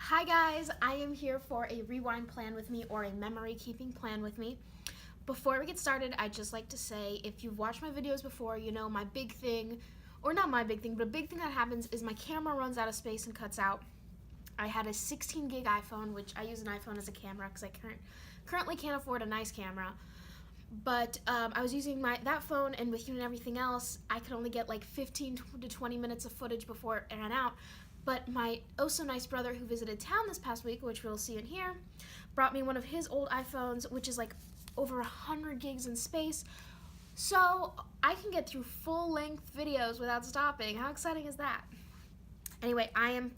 Hi guys, I am here for a rewind plan with me or a memory keeping plan with me. Before we get started, I'd just like to say if you've watched my videos before, you know my big thing, or not my big thing, but a big thing that happens is my camera runs out of space and cuts out. I had a 16 gig iPhone, which I use an iPhone as a camera because I currently can't afford a nice camera. But I was using that phone, and with you and everything else, I could only get like 15 to 20 minutes of footage before it ran out. But my oh-so-nice brother who visited town this past week, which we'll see in here, brought me one of his old iPhones, which is like over 100 gigs in space. So I can get through full-length videos without stopping. How exciting is that? Anyway, I am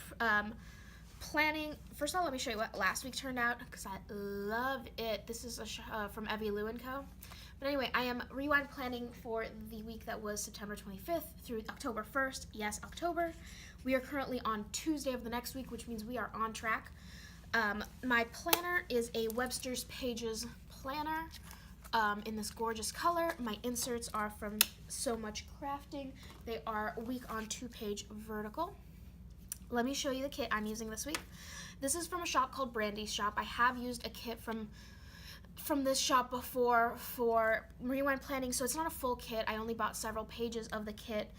planning, first of all, let me show you what last week turned out, because I love it. This is from Evie Lou & Co. But anyway, I am rewind planning for the week that was September 25th through October 1st. Yes, October. We are currently on Tuesday of the next week, which means we are on track. My planner is a Webster's Pages planner in this gorgeous color. My inserts are from So Much Crafting. They are week on 2-page vertical. Let me show you the kit I'm using this week. This is from a shop called Brandy's Shop. I have used a kit from this shop before for rewind planning, so it's not a full kit. I only bought several pages of the kit,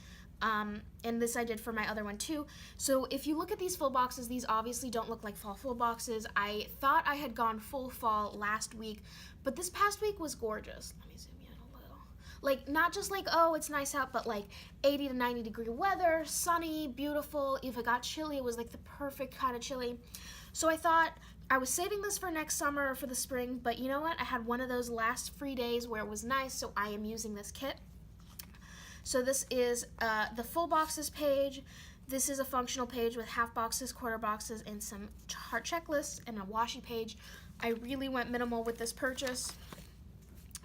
and this I did for my other one too. So if you look at these full boxes, these obviously don't look like fall full boxes. I thought I had gone full fall last week, but this past week was gorgeous. Let me zoom in a little. Like, not just like, oh, it's nice out, but like 80 to 90 degree weather, sunny, beautiful. If it got chilly, it was like the perfect kind of chilly. So I thought I was saving this for next summer or for the spring, but you know what? I had one of those last free days where it was nice, so I am using this kit. So this is the full boxes page. This is a functional page with half boxes, quarter boxes, and some heart checklists, and a washi page. I really went minimal with this purchase,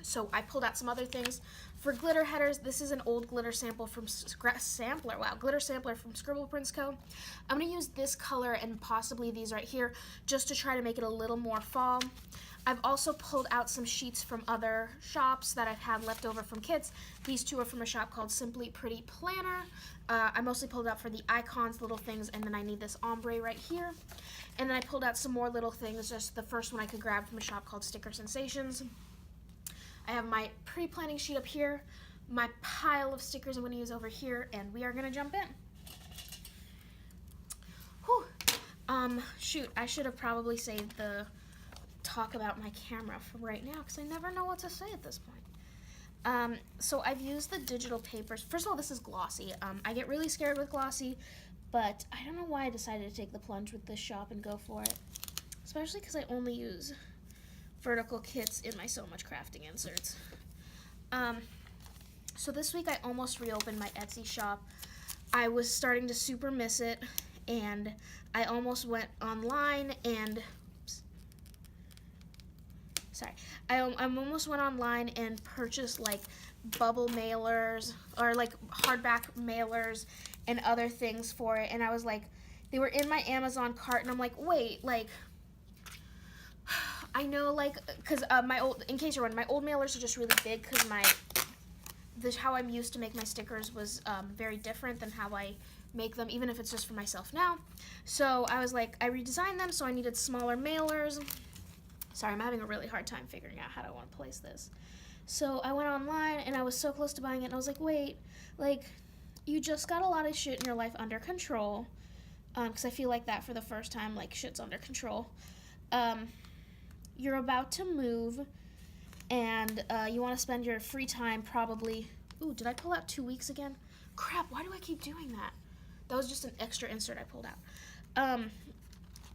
so I pulled out some other things. For glitter headers, this is an old glitter sample from glitter sampler from Scribble Prints Co. I'm going to use this color and possibly these right here just to try to make it a little more fall. I've also pulled out some sheets from other shops that I've had left over from kits. These two are from a shop called Simply Pretty Planner. I mostly pulled out for the icons, little things, and then I need this ombre right here. And then I pulled out some more little things, just the first one I could grab from a shop called Sticker Sensations. I have my pre-planning sheet up here, my pile of stickers I'm going to use over here, and we are going to jump in. Whew. Shoot, I should have probably saved the talk about my camera for right now because I never know what to say at this point. So I've used the digital papers. First of all, this is glossy. I get really scared with glossy, but I don't know why I decided to take the plunge with this shop and go for it, especially because I only use vertical kits in my So Much Crafting inserts. So this week I almost reopened my Etsy shop. I was starting to super miss it, and I almost went online and I almost went online and purchased like bubble mailers or like hardback mailers and other things for it, and I was like, they were in my Amazon cart, and I'm like, wait, like, I know, like, because in case you're wondering, my old mailers are just really big because how I'm used to make my stickers was very different than how I make them, even if it's just for myself now. So I was like, I redesigned them, so I needed smaller mailers. Sorry, I'm having a really hard time figuring out how I want to place this. So I went online, and I was so close to buying it, and I was like, wait, like, you just got a lot of shit in your life under control, because I feel like that for the first time, like, shit's under control. You're about to move, and you want to spend your free time probably... Ooh, did I pull out 2 weeks again? Crap, why do I keep doing that? That was just an extra insert I pulled out.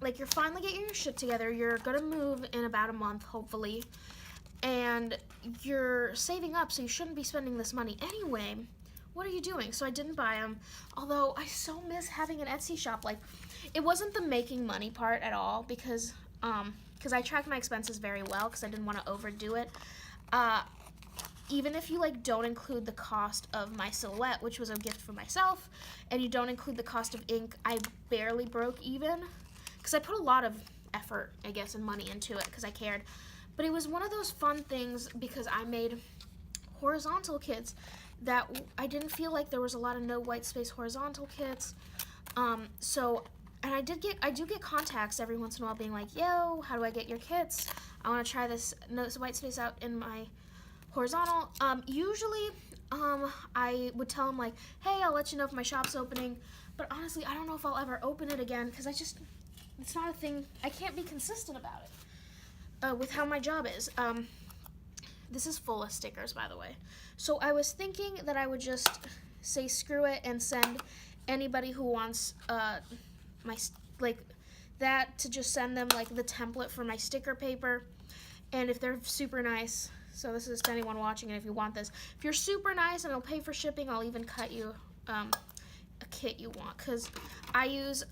Like, you're finally getting your shit together. You're going to move in about a month, hopefully, and you're saving up, so you shouldn't be spending this money anyway. What are you doing? So I didn't buy them, although I so miss having an Etsy shop. Like, it wasn't the making money part at all, because I tracked my expenses very well because I didn't want to overdo it. Even if you like don't include the cost of my silhouette, which was a gift for myself, and you don't include the cost of ink, I barely broke even because I put a lot of effort, I guess, and money into it because I cared. But it was one of those fun things because I made horizontal kits that I didn't feel like there was a lot of no white space horizontal kits. So And I do get contacts every once in a while being like, yo, how do I get your kits? I want to try this white space out in my horizontal. Usually, I would tell them like, hey, I'll let you know if my shop's opening. But honestly, I don't know if I'll ever open it again because it's not a thing. I can't be consistent about it with how my job is. This is full of stickers, by the way. So I was thinking that I would just say screw it and send anybody who wants that to just send them like the template for my sticker paper. And if they're super nice, so this is to anyone watching, and if you want this, if you're super nice and I'll pay for shipping, I'll even cut you a kit you want, because I use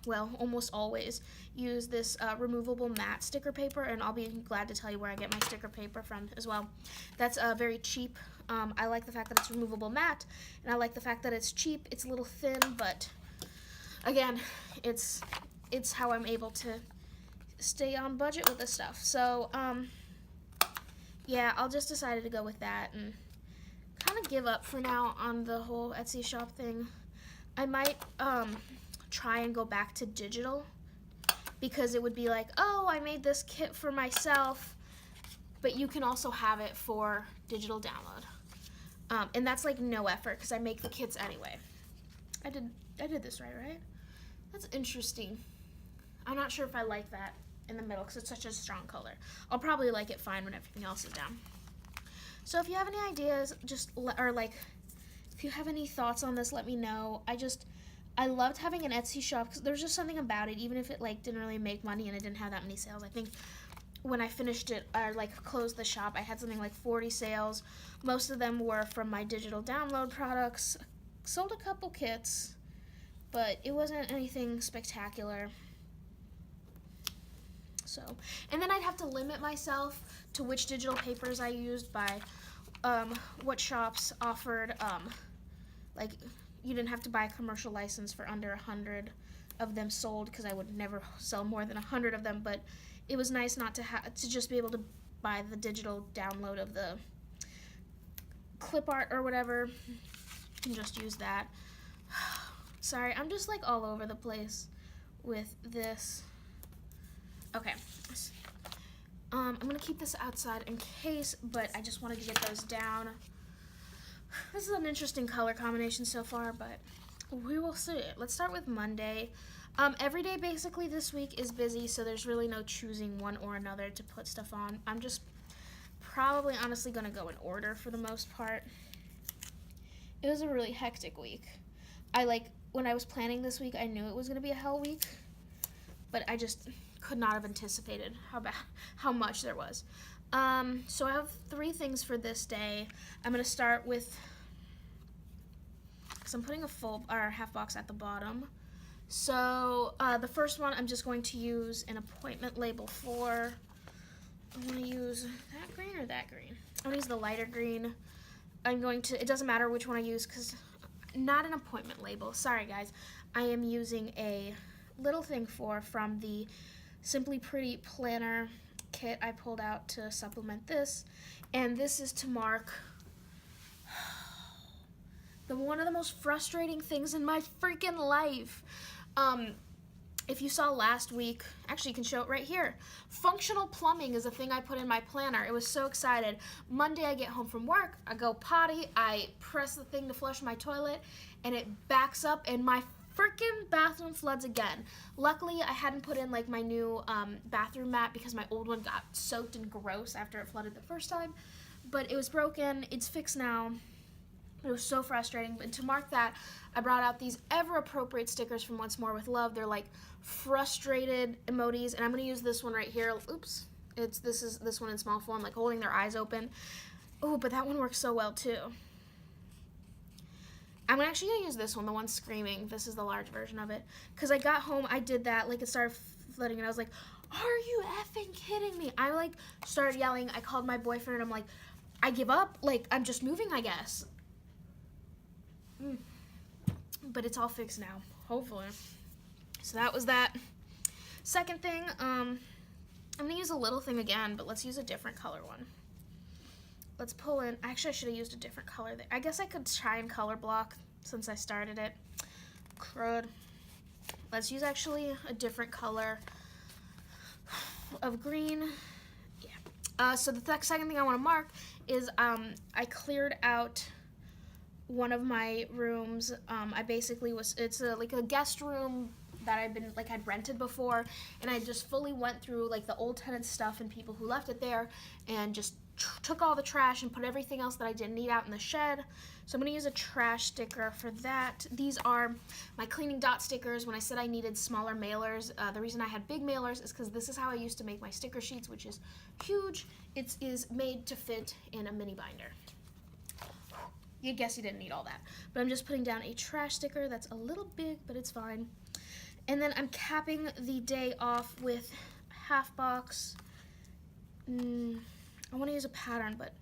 almost always use this removable matte sticker paper, and I'll be glad to tell you where I get my sticker paper from as well. That's very cheap. I like the fact that it's removable matte, and I like the fact that it's cheap. It's a little thin, but again, it's how I'm able to stay on budget with this stuff. So yeah, I'll just decided to go with that and kind of give up for now on the whole Etsy shop thing. I might try and go back to digital, because it would be like, oh, I made this kit for myself, but you can also have it for digital download. And that's like no effort because I make the kits anyway. I did this right? That's interesting. I'm not sure if I like that in the middle because it's such a strong color. I'll probably like it fine when everything else is down. So if you have any ideas, if you have any thoughts on this, let me know. I loved having an Etsy shop because there's just something about it, even if it like didn't really make money and it didn't have that many sales. I think when I finished it, or like closed the shop, I had something like 40 sales. Most of them were from my digital download products. Sold a couple kits, but it wasn't anything spectacular. So, and then I'd have to limit myself to which digital papers I used by what shops offered, like you didn't have to buy a commercial license for under 100 of them sold, because I would never sell more than 100 of them, but it was nice not to just be able to buy the digital download of the clip art or whatever and just use that. Sorry, I'm just like all over the place with this. Okay. I'm gonna keep this outside in case, but I just wanted to get those down. This is an interesting color combination so far, but we will see. Let's start with Monday. Every day basically this week is busy, so there's really no choosing one or another to put stuff on. I'm just probably honestly gonna go in order for the most part. It was a really hectic week. When I was planning this week, I knew it was gonna be a hell week, but I just could not have anticipated how much there was. So I have 3 things for this day. I'm going to start with, because I'm putting a full or half box at the bottom. So the first one I'm just going to use an appointment label for. I'm going to use that green or that green. I'm going to use the lighter green. It doesn't matter which one I use because not an appointment label. Sorry guys. I am using a little thing from the Simply Pretty planner kit I pulled out to supplement this, and this is to mark one of the most frustrating things in my freaking life. If you saw last week, actually you can show it right here. Functional plumbing is a thing I put in my planner. It was so excited. Monday I get home from work, I go potty, I press the thing to flush my toilet, and it backs up and my freaking bathroom floods again. Luckily, I hadn't put in like my new bathroom mat because my old one got soaked and gross after it flooded the first time. But it was broken. It's fixed now. It was so frustrating. But to mark that, I brought out these ever-appropriate stickers from Once More with Love. They're like frustrated emojis, and I'm gonna use this one right here. Oops, this one in small form, like holding their eyes open. Oh, but that one works so well too. I'm actually going to use this one, the one screaming. This is the large version of it. Because I got home, I did that, like it started flooding, and I was like, are you effing kidding me? I like started yelling. I called my boyfriend, and I'm like, I give up. Like, I'm just moving, I guess. But it's all fixed now, hopefully. So that was that. Second thing, I'm going to use a little thing again, but let's use a different color one. Let's pull in, actually I should have used a different color. I guess I could try and color block since I started it. Crud. let's use actually a different color of green. Yeah. So the second thing I want to mark is I cleared out one of my rooms. I basically it's like a guest room that I'd rented before, and I just fully went through like the old tenant stuff and people who left it there, and just took all the trash and put everything else that I didn't need out in the shed. So I'm going to use a trash sticker for that. These are my cleaning dot stickers. When I said I needed smaller mailers, the reason I had big mailers is because this is how I used to make my sticker sheets, which is huge. It is made to fit in a mini binder. You guess you didn't need all that. But I'm just putting down a trash sticker that's a little big, but it's fine. And then I'm capping the day off with half box. I want to use a pattern, but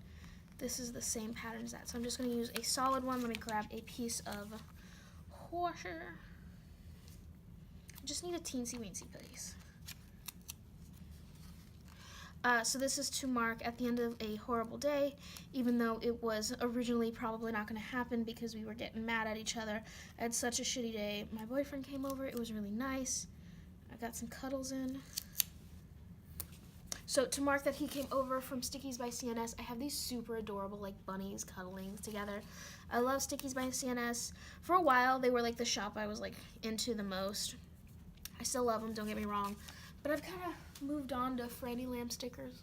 this is the same pattern as that. So I'm just going to use a solid one. Let me grab a piece of washer. I just need a teensy-weensy piece. So this is to mark at the end of a horrible day, even though it was originally probably not going to happen because we were getting mad at each other. I had such a shitty day. My boyfriend came over. It was really nice. I got some cuddles in. So to mark that he came over from Stickies by CNS, I have these super adorable like bunnies cuddling together. I love Stickies by CNS. For a while, they were like the shop I was like into the most. I still love them, don't get me wrong. But I've kind of moved on to Franny Lamb stickers.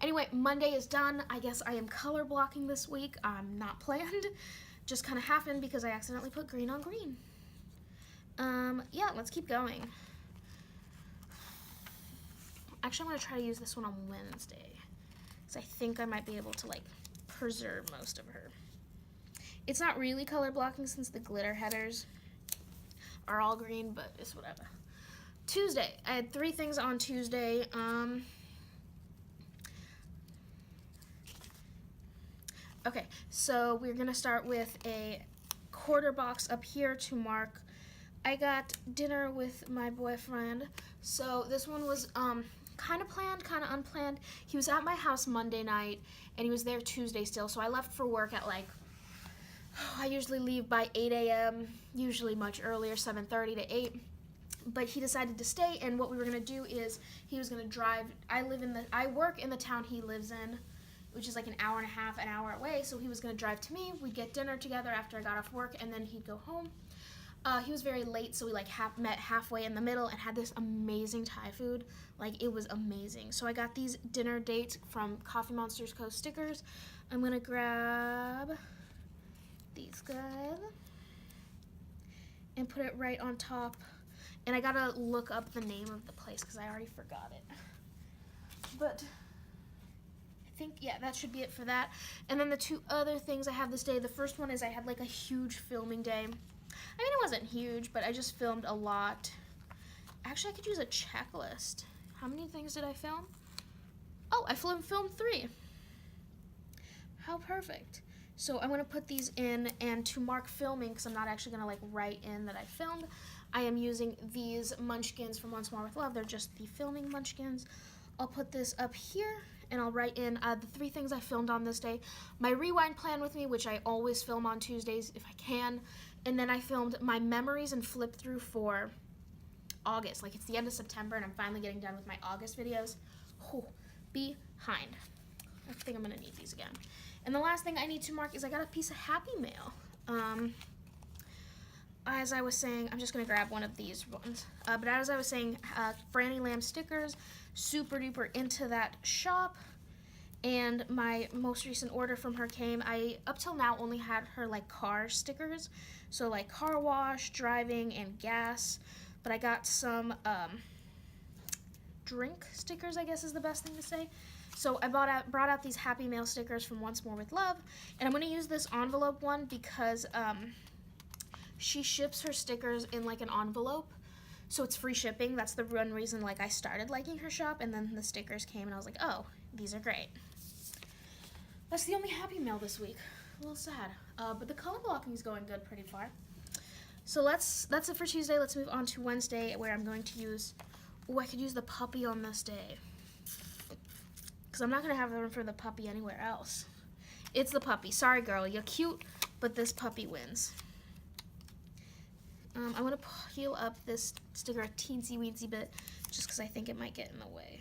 Anyway, Monday is done. I guess I am color blocking this week. Not planned. Just kind of happened because I accidentally put green on green. Yeah, let's keep going. Actually, I'm going to try to use this one on Wednesday, because I think I might be able to, like, preserve most of her. It's not really color blocking since the glitter headers are all green, but it's whatever. Tuesday. I had 3 things on Tuesday. Okay, so we're going to start with a quarter box up here to mark. I got dinner with my boyfriend, so this one was, kind of planned, kind of unplanned. He was at my house Monday night, and he was there Tuesday still, so I left for work at like, I usually leave by 8 a.m., usually much earlier, 7:30 to 8, but he decided to stay, and what we were going to do is he was going to drive. I work in the town he lives in, which is like an hour and a half, an hour away, so he was going to drive to me. We'd get dinner together after I got off work, and then he'd go home. He was very late, so we like met halfway in the middle and had this amazing Thai food. Like, it was amazing. So I got these dinner dates from Coffee Monsters Co. stickers. I'm gonna grab these guys and put it right on top. And I gotta look up the name of the place because I already forgot it. But I think, yeah, that should be it for that. And then the 2 other things I have this day. The first one is I had like a huge filming day. I mean, it wasn't huge, but I just filmed a lot. Actually, I could use a checklist. How many things did I film? Oh, I filmed 3. How perfect. So I'm going to put these in, and to mark filming, because I'm not actually going to like write in that I filmed, I am using these munchkins from Once More With Love. They're just the filming munchkins. I'll put this up here, and I'll write in the 3 things I filmed on this day. My rewind plan with me, which I always film on Tuesdays if I can. And then I filmed my memories and flip through for August. Like, it's the end of September, and I'm finally getting done with my August videos. Oh, behind. I think I'm going to need these again. And the last thing I need to mark is I got a piece of Happy Mail. As I was saying, I'm just going to grab one of these ones. But as I was saying, Franny Lamb stickers, super duper into that shop. And my most recent order from her came. I, up till now, only had her, like, car stickers. So, like, car wash, driving, and gas. But I got some drink stickers, I guess is the best thing to say. So I brought out these Happy Mail stickers from Once More With Love. And I'm going to use this envelope one because she ships her stickers in, like, an envelope. So it's free shipping. That's the one reason, like, I started liking her shop. And then the stickers came, and I was like, oh, these are great. That's the only Happy Mail this week. A little sad. But the color blocking is going good pretty far. So that's it for Tuesday. Let's move on to Wednesday, where I'm going to use... Oh, I could use the puppy on this day. Because I'm not going to have room for the puppy anywhere else. It's the puppy. Sorry, girl. You're cute, but this puppy wins. I'm going to peel up this sticker a teensy weensy bit just because I think it might get in the way.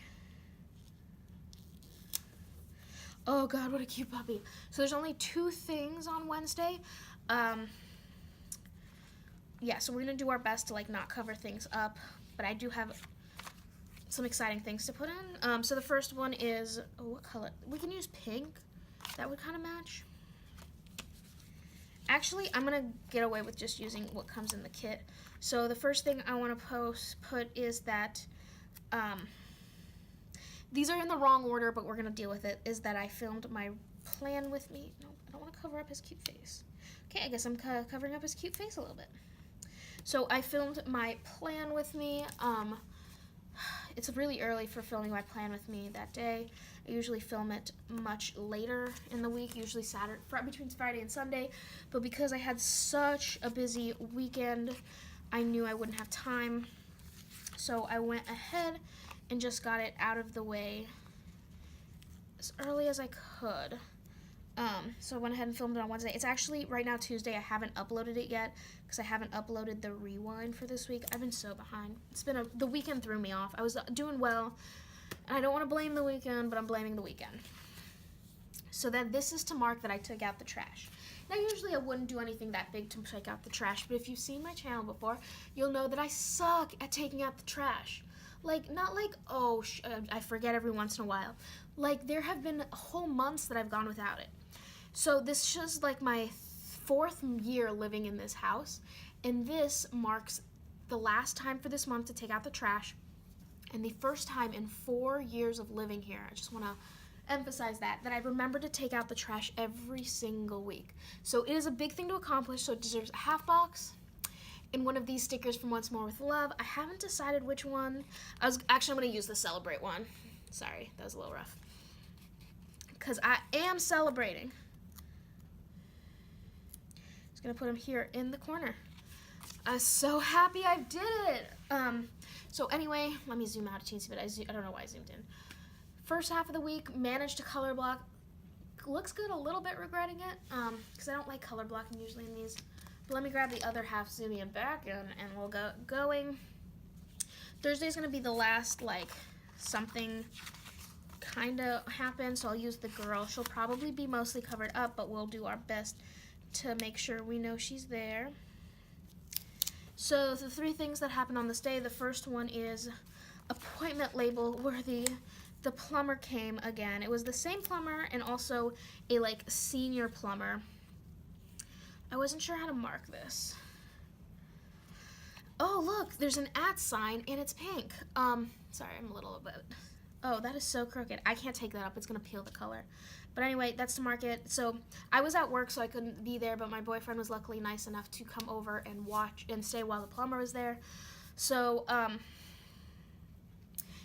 Oh God, what a cute puppy. So there's only 2 things on Wednesday. Yeah, so we're going to do our best to like not cover things up, but I do have some exciting things to put in. So the first one is, oh, what color? We can use pink. That would kind of match. Actually, I'm going to get away with just using what comes in the kit. So the first thing I want to put is that, these are in the wrong order, but we're going to deal with it, is that I filmed my plan with me. No, I don't want to cover up his cute face. Okay, I guess I'm covering up his cute face a little bit. So I filmed my plan with me. It's really early for filming my plan with me that day. I usually film it much later in the week, usually Saturday, between Friday and Sunday. But because I had such a busy weekend, I knew I wouldn't have time. So I went ahead and just got it out of the way as early as I could. So I went ahead and filmed it on Wednesday. It's actually right now Tuesday. I haven't uploaded it yet because I haven't uploaded the rewind for this week. I've been so behind. It's been the weekend threw me off. I was doing well, and I don't want to blame the weekend, but I'm blaming the weekend. So then this is to mark that I took out the trash. Now usually I wouldn't do anything that big to take out the trash, but if you've seen my channel before, you'll know that I suck at taking out the trash. Like, not like, oh, I forget every once in a while. Like, there have been whole months that I've gone without it. So this is like my 4th year living in this house, and this marks the last time for this month to take out the trash, and the first time in 4 years of living here. I just want to emphasize that I remember to take out the trash every single week. So it is a big thing to accomplish, so it deserves a half box and one of these stickers from Once More with Love. I haven't decided which one. I'm going to use the Celebrate one. Sorry, that was a little rough. Because I am celebrating. Just going to put them here in the corner. I'm so happy I did it. So anyway, let me zoom out a teensy bit. I don't know why I zoomed in. First half of the week, managed to color block. Looks good, a little bit regretting it, because I don't like color blocking usually in these. But let me grab the other half, zoom in back, and we'll go going. Thursday's going to be the last, like, something kind of happen, so I'll use the girl. She'll probably be mostly covered up, but we'll do our best to make sure we know she's there. So the 3 things that happened on this day, the first one is appointment label, where the plumber came again. It was the same plumber and also a like senior plumber. I wasn't sure how to mark this. Oh look, there's an @ sign and it's pink. Sorry, I'm a little bit. Oh, that is so crooked. I can't take that up. It's gonna peel the color. But anyway, that's to mark it. So I was at work, so I couldn't be there, but my boyfriend was luckily nice enough to come over and watch and stay while the plumber was there. So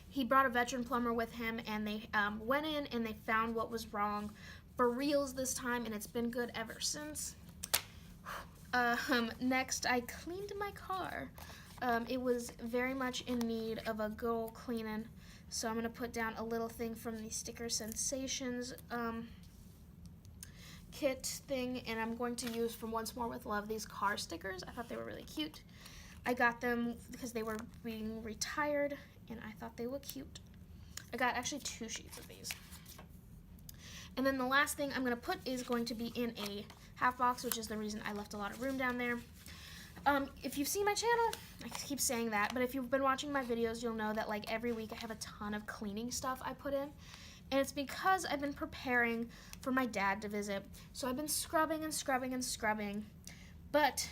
he brought a veteran plumber with him, and they went in and they found what was wrong for reals this time, and it's been good ever since. Next, I cleaned my car. It was very much in need of a good old cleaning. So I'm going to put down a little thing from the Sticker Sensations kit thing, and I'm going to use from Once More with Love these car stickers. I thought they were really cute. I got them because they were being retired, and I thought they were cute. I got actually 2 sheets of these. And then the last thing I'm going to put is going to be in a half box, which is the reason I left a lot of room down there. If you've seen my channel, I keep saying that, but if you've been watching my videos, you'll know that like every week I have a ton of cleaning stuff I put in. And it's because I've been preparing for my dad to visit. So I've been scrubbing and scrubbing and scrubbing. But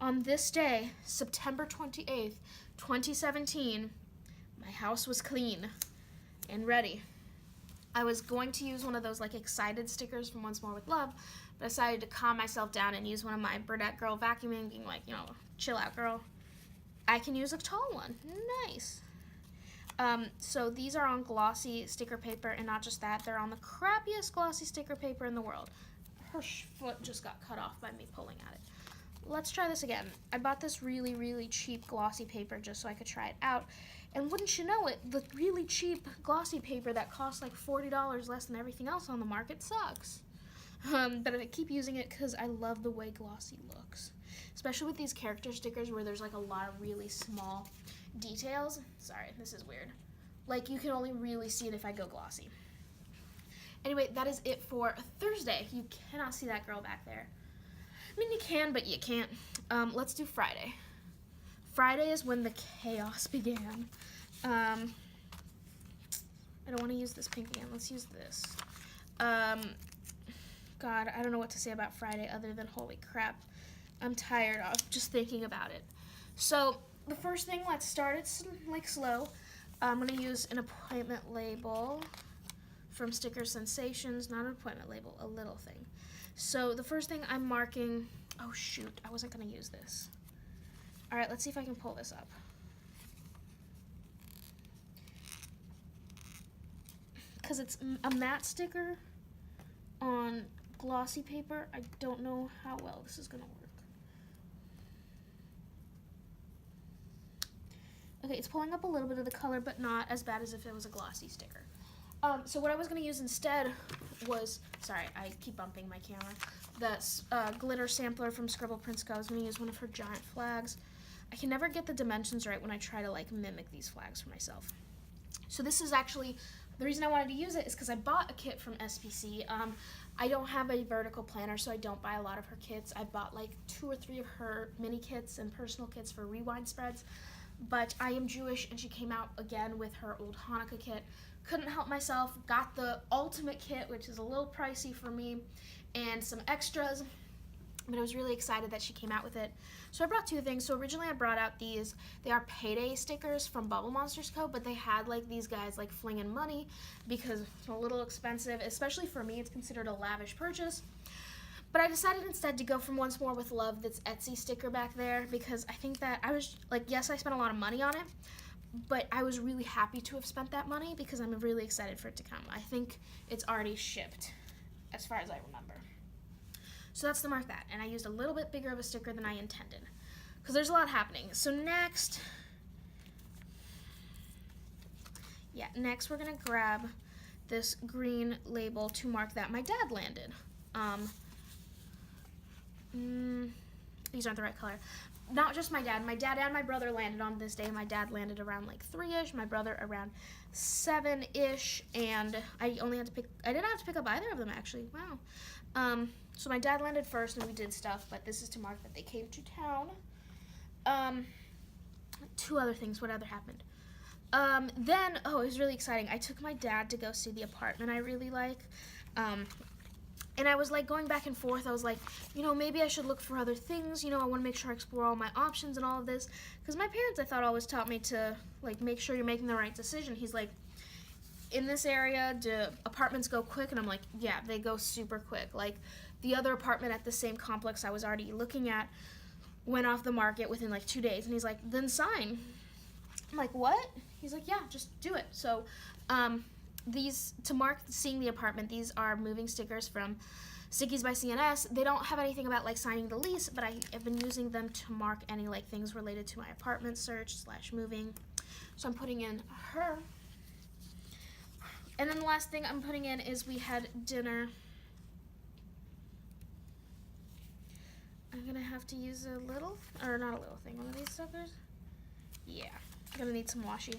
on this day, September 28th, 2017, my house was clean and ready. I was going to use one of those like excited stickers from Once More with Love, but I decided to calm myself down and use one of my Burdette Girl vacuuming, being like, you know, chill out girl. I can use a tall one. Nice. So these are on glossy sticker paper, and not just that, they're on the crappiest glossy sticker paper in the world. Her foot just got cut off by me pulling at it. Let's try this again. I bought this really, really cheap glossy paper just so I could try it out. And wouldn't you know it, the really cheap glossy paper that costs like $40 less than everything else on the market sucks. But I keep using it because I love the way glossy looks. Especially with these character stickers where there's like a lot of really small details. Sorry, this is weird. Like you can only really see it if I go glossy. Anyway, that is it for Thursday. You cannot see that girl back there. I mean, you can, but you can't. Let's do Friday. Friday is when the chaos began. I don't want to use this pink again. Let's use this. God, I don't know what to say about Friday other than holy crap. I'm tired of just thinking about it. So, the first thing, let's start it like slow. I'm going to use an appointment label from Sticker Sensations. Not an appointment label, a little thing. So, the first thing I'm marking... Oh, shoot. I wasn't going to use this. All right, let's see if I can pull this up. Because it's a matte sticker on glossy paper. I don't know how well this is going to work. Okay, it's pulling up a little bit of the color, but not as bad as if it was a glossy sticker. So what I was going to use instead was, sorry, I keep bumping my camera, the glitter sampler from Scribble Prince Co. I was going to use one of her giant flags. I can never get the dimensions right when I try to like mimic these flags for myself. So this is actually, the reason I wanted to use it is because I bought a kit from SPC. I don't have a vertical planner, so I don't buy a lot of her kits. I bought like 2 or 3 of her mini kits and personal kits for rewind spreads. But I am Jewish, and she came out again with her old Hanukkah kit. Couldn't help myself, got the ultimate kit, which is a little pricey for me, and some extras, but I was really excited that she came out with it. So I brought 2 things. So originally I brought out these, they are Payday stickers from Bubble Monsters Co., but they had like these guys like flinging money because it's a little expensive, especially for me. It's considered a lavish purchase. But I decided instead to go from Once More with Love, that's Etsy sticker back there, because I think that I was, like, yes, I spent a lot of money on it, but I was really happy to have spent that money because I'm really excited for it to come. I think it's already shipped, as far as I remember. So that's to mark that, and I used a little bit bigger of a sticker than I intended, because there's a lot happening. So next we're going to grab this green label to mark that my dad landed. These aren't the right color. Not just my dad and my brother landed on this day. My dad landed around like 3-ish, my brother around 7-ish, and I didn't have to pick up either of them actually. Wow. So my dad landed first and we did stuff, but this is to mark that they came to town. 2 other things, what other happened? Then, it was really exciting. I took my dad to go see the apartment I really like. And I was like going back and forth. I was like, maybe I should look for other things. I want to make sure I explore all my options and all of this. Because my parents, I thought, always taught me to like make sure you're making the right decision. He's like, in this area, do apartments go quick? And I'm like, yeah, they go super quick. Like the other apartment at the same complex I was already looking at went off the market within like 2 days. And he's like, then sign. I'm like, what? He's like, yeah, just do it. So, these, to mark seeing the apartment, these are moving stickers from Stickies by CNS. They don't have anything about like signing the lease, but I have been using them to mark any like things related to my apartment search / moving. So I'm putting in her. And then the last thing I'm putting in is we had dinner. I'm gonna have to use a little, or not a little thing, one of these suckers. Yeah, I'm gonna need some washi.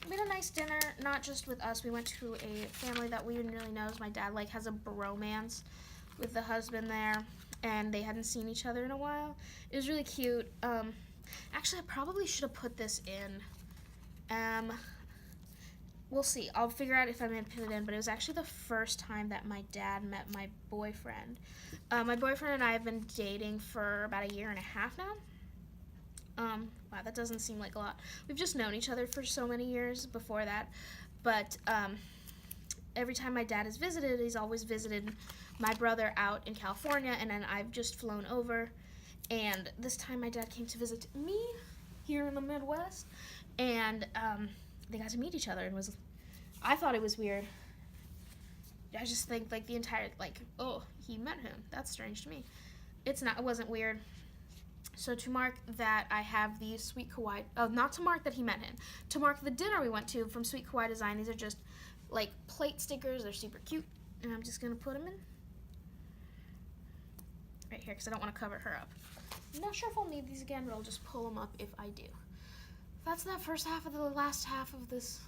We had a nice dinner, not just with us. We went to a family that we didn't really know. My dad like has a bromance with the husband there, and they hadn't seen each other in a while. It was really cute. Actually, I probably should have put this in. We'll see. I'll figure out if I'm going to put it in, but it was actually the first time that my dad met my boyfriend. My boyfriend and I have been dating for about 1.5 years now. Wow, that doesn't seem like a lot. We've just known each other for so many years before that, but every time my dad has visited, he's always visited my brother out in California, and then I've just flown over, and this time my dad came to visit me here in the Midwest, and they got to meet each other, and I thought it was weird. I just think like the entire, like, oh, he met him. That's strange to me. It wasn't weird. So to mark that I have the Sweet Kawaii, not to mark that he met him, to mark the dinner we went to from Sweet Kawaii Design. These are just like plate stickers. They're super cute, and I'm just gonna put them in. right here because I don't want to cover her up. I'm not sure if I'll need these again, but I'll just pull them up if I do. That's that first half of the last half of this.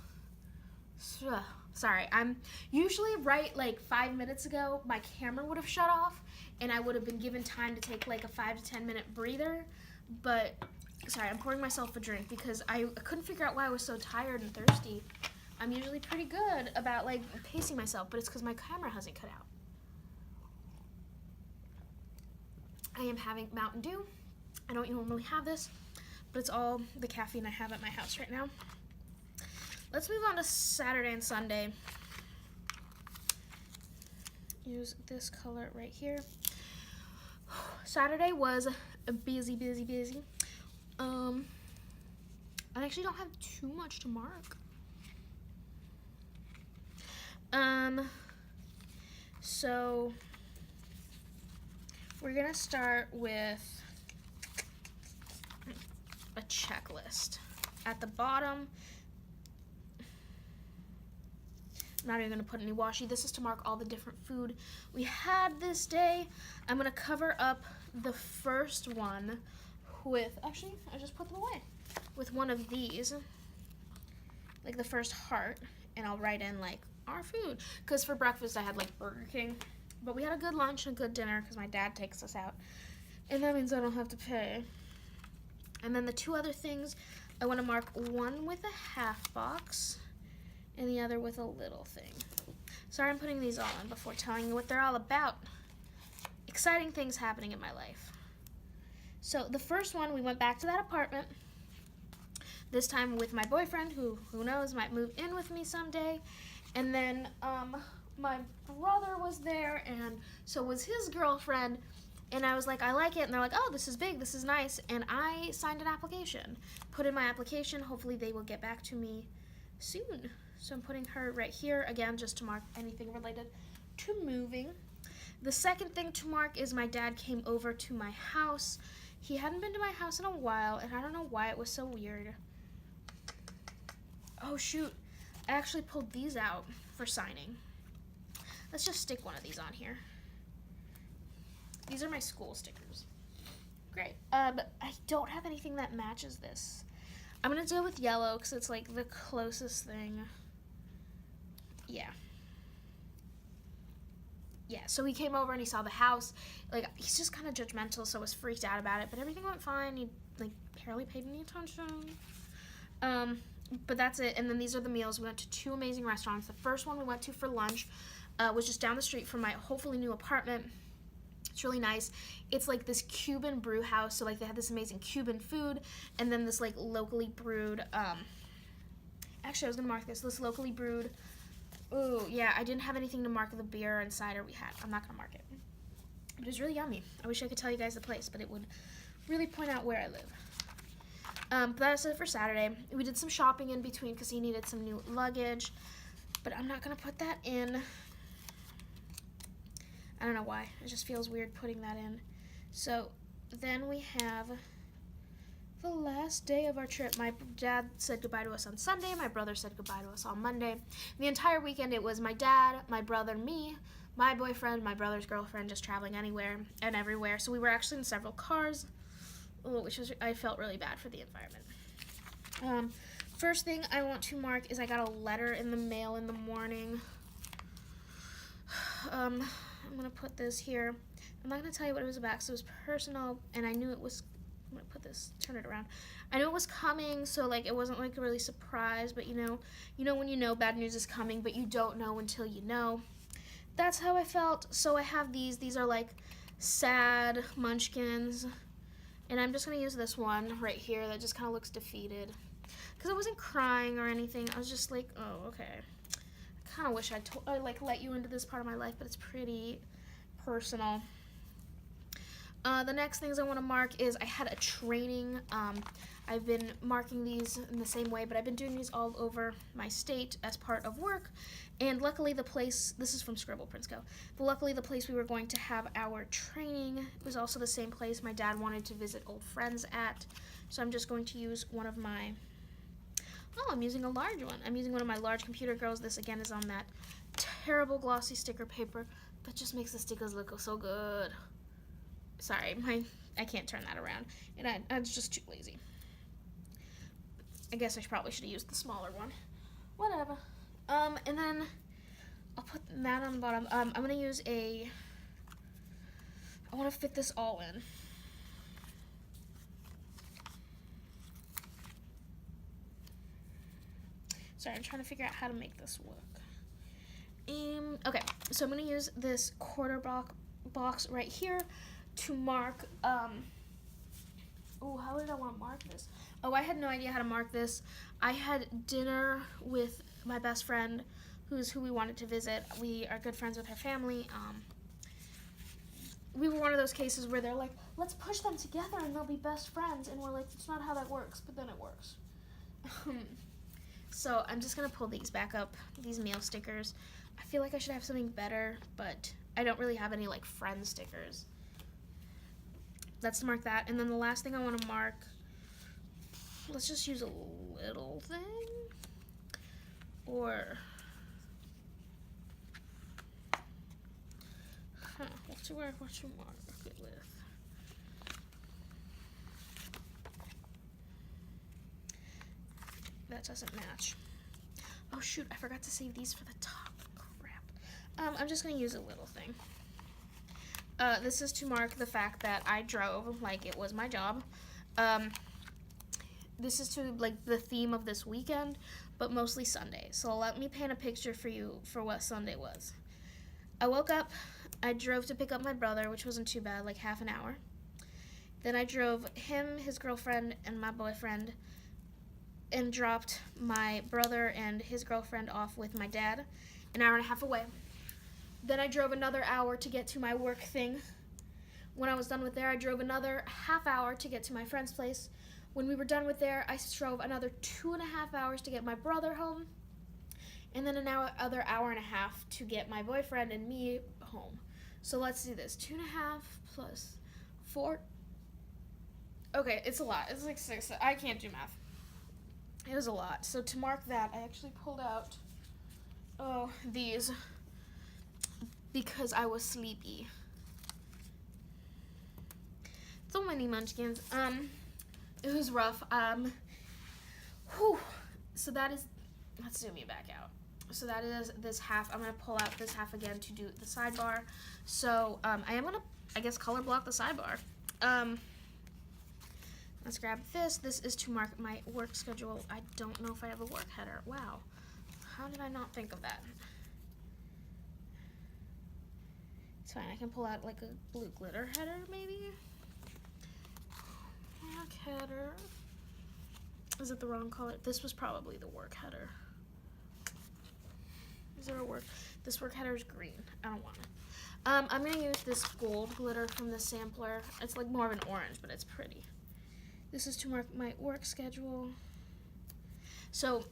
Sorry, I'm usually right like 5 minutes ago, my camera would have shut off and I would have been given time to take like a 5 to 10 minute breather. But sorry, I'm pouring myself a drink because I couldn't figure out why I was so tired and thirsty. I'm usually pretty good about like pacing myself, but it's because my camera hasn't cut out. I am having Mountain Dew. I don't normally have this, but it's all the caffeine I have at my house right now. Let's move on to Saturday and Sunday. Use this color right here. Saturday was busy. I actually don't have too much to mark. So we're gonna start with a checklist. At the bottom, I'm not even gonna put any washi. This is to mark all the different food we had this day. I'm gonna cover up the first one with, actually, I just put them away, with one of these, like the first heart, and I'll write in like our food. Because for breakfast I had like Burger King, but we had a good lunch and a good dinner because my dad takes us out, and that means I don't have to pay. And then the two other things, I want to mark one with a half box and the other with a little thing. Sorry I'm putting these all in before telling you what they're all about. Exciting things happening in my life. So the first one, we went back to that apartment, this time with my boyfriend, who knows, might move in with me someday. And then my brother was there, and so was his girlfriend. And I was like, I like it. And they're like, oh, this is big, this is nice. And I signed an application, put in my application. Hopefully they will get back to me soon. So I'm putting her right here, again, just to mark anything related to moving. The second thing to mark is my dad came over to my house. He hadn't been to my house in a while, and I don't know why it was so weird. Oh, shoot. I actually pulled these out for signing. Let's just stick one of these on here. These are my school stickers. Great. I don't have anything that matches this. I'm going to go with yellow because it's like the closest thing. Yeah. Yeah, so he came over and he saw the house. Like, he's just kind of judgmental, so I was freaked out about it. But everything went fine. He, like, barely paid any attention. But that's it. And then these are the meals. We went to 2 amazing restaurants. The first one we went to for lunch was just down the street from my hopefully new apartment. It's really nice. It's like this Cuban brew house. So, like, they had this amazing Cuban food. And then this, like, locally brewed, actually, I was going to mark this locally brewed. Ooh, yeah, I didn't have anything to mark the beer and cider we had. I'm not going to mark it. But it was really yummy. I wish I could tell you guys the place, but it would really point out where I live. But that's it for Saturday. We did some shopping in between because he needed some new luggage. But I'm not going to put that in. I don't know why. It just feels weird putting that in. So then we have the last day of our trip. My dad said goodbye to us on Sunday. My brother said goodbye to us on Monday. The entire weekend it was my dad, my brother, me, my boyfriend, my brother's girlfriend, just traveling anywhere and everywhere. So we were actually in several cars, which was, I felt really bad for the environment. First thing I want to mark is I got a letter in the mail in the morning. I'm going to put this here. I'm not going to tell you what it was about because it was personal, and I knew it was, I'm going to put this, turn it around. I knew it was coming, so like it wasn't like a really surprise, but you know when you know bad news is coming, but you don't know until you know. That's how I felt. So I have these. These are like sad munchkins, and I'm just going to use this one right here that just kind of looks defeated because I wasn't crying or anything. I was just like, oh, okay. I kind of wish I like let you into this part of my life, but it's pretty personal. The next things I want to mark is I had a training. I've been marking these in the same way, but I've been doing these all over my state as part of work. And luckily the place, this is from Scribble Prinsco, but luckily the place we were going to have our training was also the same place my dad wanted to visit old friends at. So I'm just going to use one of my, I'm using a large one. I'm using one of my large computer girls. This again is on that terrible glossy sticker paper that just makes the stickers look so good. Sorry, I can't turn that around, and I was just too lazy. I guess I probably should have used the smaller one. Whatever. And then I'll put that on the bottom. I'm gonna use I want to fit this all in. Sorry, I'm trying to figure out how to make this work. Okay, so I'm gonna use this quarter box right here to mark, how did I want to mark this? Oh, I had no idea how to mark this. I had dinner with my best friend, who we wanted to visit. We are good friends with her family. We were one of those cases where they're like, let's push them together and they'll be best friends, and we're like, it's not how that works, but then it works. So I'm just gonna pull these back up, these meal stickers. I feel like I should have something better, but I don't really have any like friend stickers. Let's mark that. And then the last thing I want to mark, let's just use a little thing. Or, what to mark it with? That doesn't match. Oh shoot, I forgot to save these for the top. Crap. I'm just gonna use a little thing. This is to mark the fact that I drove like it was my job. This is to like the theme of this weekend, but mostly Sunday. So let me paint a picture for you for what Sunday was. I woke up, I drove to pick up my brother, which wasn't too bad, like half an hour. Then I drove him, his girlfriend, and my boyfriend, and dropped my brother and his girlfriend off with my dad, an hour and a half away. Then I drove another hour to get to my work thing. When I was done with there, I drove another half hour to get to my friend's place. When we were done with there, I drove another 2.5 hours to get my brother home, and then another hour and a half to get my boyfriend and me home. So let's do this. 2.5 plus 4. Okay, it's a lot. It's like 6. I can't do math. It was a lot. So to mark that, I actually pulled out these because I was sleepy. So many munchkins. It was rough. So that is, let's zoom you back out. So that is this half. I'm gonna pull out this half again to do the sidebar. So I am gonna, I guess, color block the sidebar. Let's grab this. This is to mark my work schedule. I don't know if I have a work header. Wow. How did I not think of that? It's fine. I can pull out like a blue glitter header, maybe? Work header. Is it the wrong color? This was probably the work header. Is there a work? This work header is green. I don't want it. I'm going to use this gold glitter from the sampler. It's like more of an orange, but it's pretty. This is to mark my work schedule. So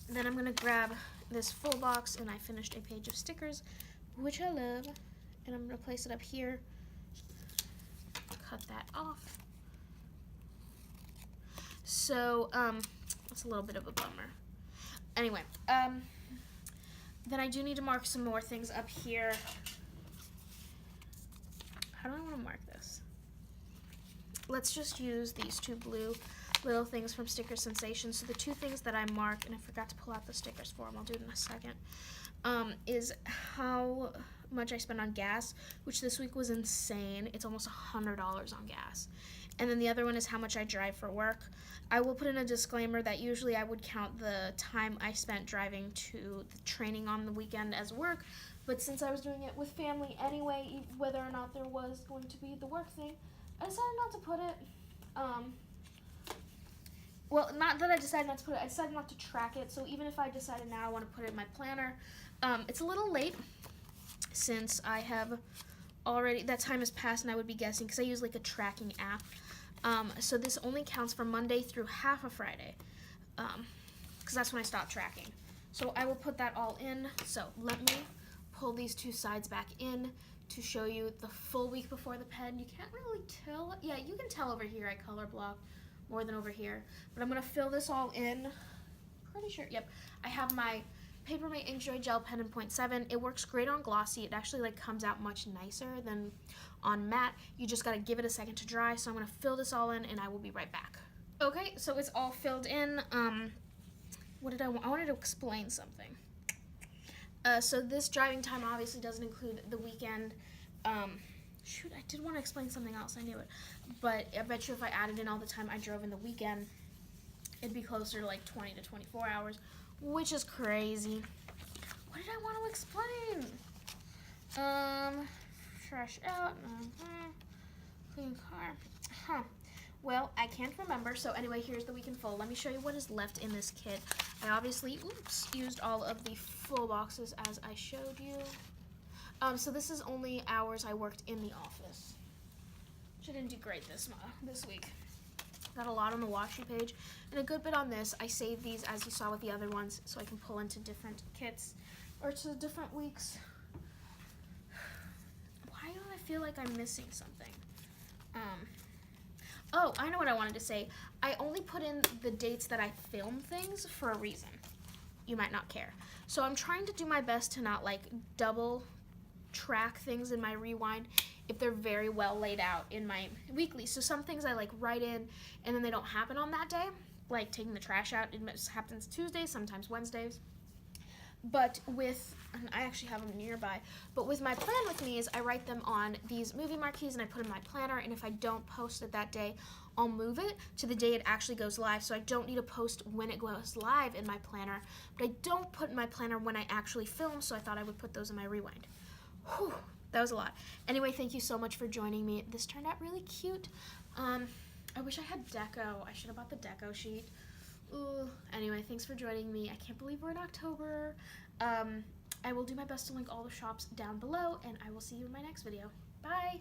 then I'm gonna grab this full box, and I finished a page of stickers, which I love, and I'm gonna place it up here. Cut that off. So that's a little bit of a bummer. Anyway, then I do need to mark some more things up here. How do I want to mark this? Let's just use these two blue little things from Sticker Sensation. So the two things that I mark, and I forgot to pull out the stickers for them, I'll do it in a second, is how much I spent on gas, which this week was insane. It's almost $100 on gas. And then the other one is how much I drive for work. I will put in a disclaimer that usually I would count the time I spent driving to the training on the weekend as work, but since I was doing it with family anyway, whether or not there was going to be the work thing, I decided not to put it. Well, not that I decided not to put it, I decided not to track it, so even if I decided now I want to put it in my planner, it's a little late since I have already, that time has passed and I would be guessing, because I use like a tracking app. So this only counts for Monday through half of Friday, because that's when I stopped tracking. So I will put that all in. So let me pull these two sides back in to show you the full week before the pen. You can't really tell. Yeah, you can tell over here I color block more than over here. But I'm going to fill this all in. Pretty sure. Yep. I have my Papermate Inkjoy Gel Pen in .7. It works great on glossy. It actually like comes out much nicer than on matte. You just gotta give it a second to dry. So I'm gonna fill this all in and I will be right back. Okay, so it's all filled in. What did I want? I wanted to explain something. So this driving time obviously doesn't include the weekend. Shoot, I did want to explain something else. I knew it. But I bet you if I added in all the time I drove in the weekend, it'd be closer to like 20 to 24 hours, which is crazy. What did I want to explain? Trash out. Clean car. Well, I can't remember. So anyway, here's the week in full. Let me show you what is left in this kit. I obviously, used all of the full boxes as I showed you. So this is only hours I worked in the office, which I didn't do great this week. Got a lot on the washi page and a good bit on this. I saved these as you saw with the other ones so I can pull into different kits or to different weeks. Why do I feel like I'm missing something? Oh, I know what I wanted to say. I only put in the dates that I film things for a reason. You might not care. So I'm trying to do my best to not like double track things in my rewind if they're very well laid out in my weekly. So some things I like write in and then they don't happen on that day, like taking the trash out. It happens Tuesdays, sometimes Wednesdays. But with, and I actually have them nearby, but with my plan with me is I write them on these movie marquees and I put in my planner, and if I don't post it that day, I'll move it to the day it actually goes live, so I don't need to post when it goes live in my planner, but I don't put in my planner when I actually film, so I thought I would put those in my rewind. Whew, that was a lot. Anyway, thank you so much for joining me. This turned out really cute. I wish I had deco. I should have bought the deco sheet. Ooh. Anyway, thanks for joining me. I can't believe we're in October. I will do my best to link all the shops down below, and I will see you in my next video. Bye!